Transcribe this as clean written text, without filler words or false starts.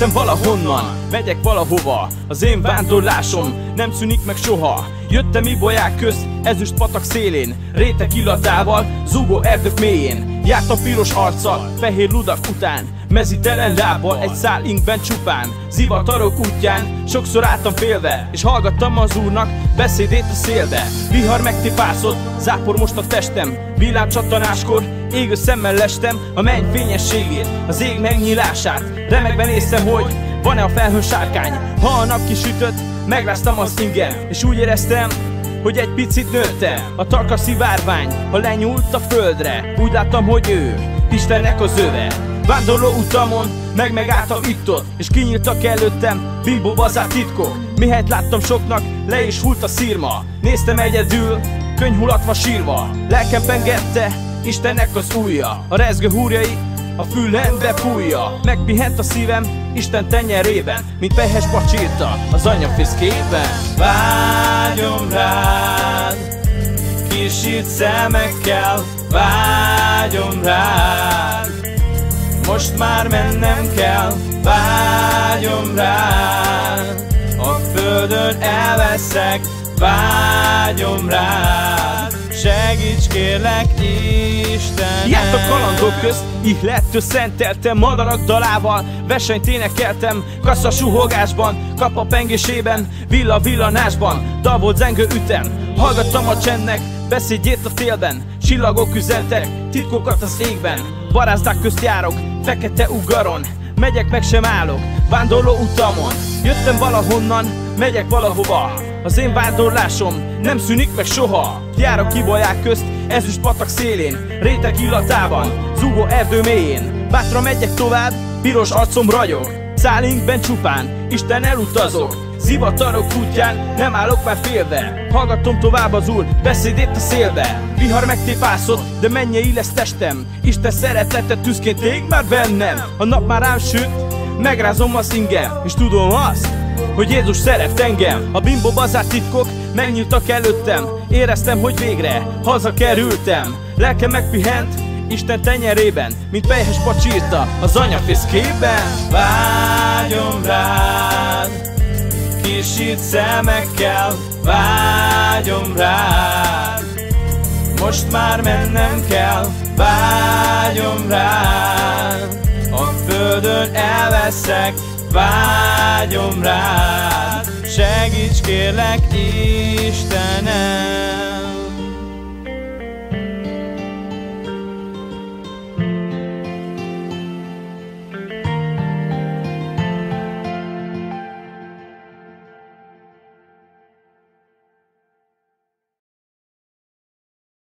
Jöttem valahonnan, megyek valahova. Az én vándorlásom nem szűnik meg soha. Jöttem ibolyák közt, ezüst patak szélén, rétek illatával, zúgó erdők mélyén. Jártam piros arccal, fehér ludak után, mezítelen lábbal, egy szál inkben csupán. Zivatarok útján, sokszor álltam félve, és hallgattam az Úrnak beszédét a szélbe. Vihar megtipászott, zápor most a testem, villámcsattanáskor égő szemmel lestem a menny fényességét, az ég megnyílását. Remegve néztem, hogy van-e a felhőn sárkány. Ha a nap kisütött, megráztam az ingem, és úgy éreztem, hogy egy picit nőttem. A tarka szivárvány, ha lenyúlt a földre, úgy láttam, hogy ő Istennek az öve. Vándorló utamon, megálltam itt-ott, és kinyíltak előttem Bilbo bazár titkok. Mihelyt láttam soknak, le is hult a szírma. Néztem egyedül, könyhulatva sírva. Lelkem pengette Istennek az ujja, a rezgő húrjai a fülembe fújja. Megpihent a szívem Isten tenyerében, mint pehes pacsírta az anyafészkében. Vágyom rád, kisít szemekkel, vágyom rád, most már mennem kell, vágyom rád, a földön elveszek, vágyom rád, segíts kérlek Istenem. Járt a kalandok közt, ihlettől szenteltem, madarak dalával versenyt énekeltem, kassa suhogásban, kapa pengésében, villa villanásban, dal volt zengő ütem. Hallgattam a csendnek beszédjét a félben, csillagok üzentek titkokat az égben. Barázdák közt járok, fekete ugaron, megyek meg sem állok, vándorló utamon. Jöttem valahonnan, megyek valahova. Az én vándorlásom nem szűnik meg soha. Járok ibolyák közt, ezüst patak szélén, rétek illatában, zúgó erdő mélyén. Bátran megyek tovább, piros arcom ragyog, szálinkben csupán Isten elutazok. Zivatarok útján, nem állok már félve, hallgatom tovább az Úr beszédét a szélbe. Vihar megtépászott, de mennyei lesz testem, Isten szeretete tűzként ég már bennem. A nap már rám süt, megrázom az ingem, és tudom azt, hogy Jézus szeret engem. A Bilbo bazár titkok megnyíltak előttem, éreztem, hogy végre hazakerültem. Lelkem megpihent Isten tenyerében, mint pehes pacsírta az anyafészkében. Vágyom rád, kisít szemekkel, vágyom rád, most már mennem kell, vágyom rád, a földön elveszek, vágyom rád, segíts kérlek Istenem.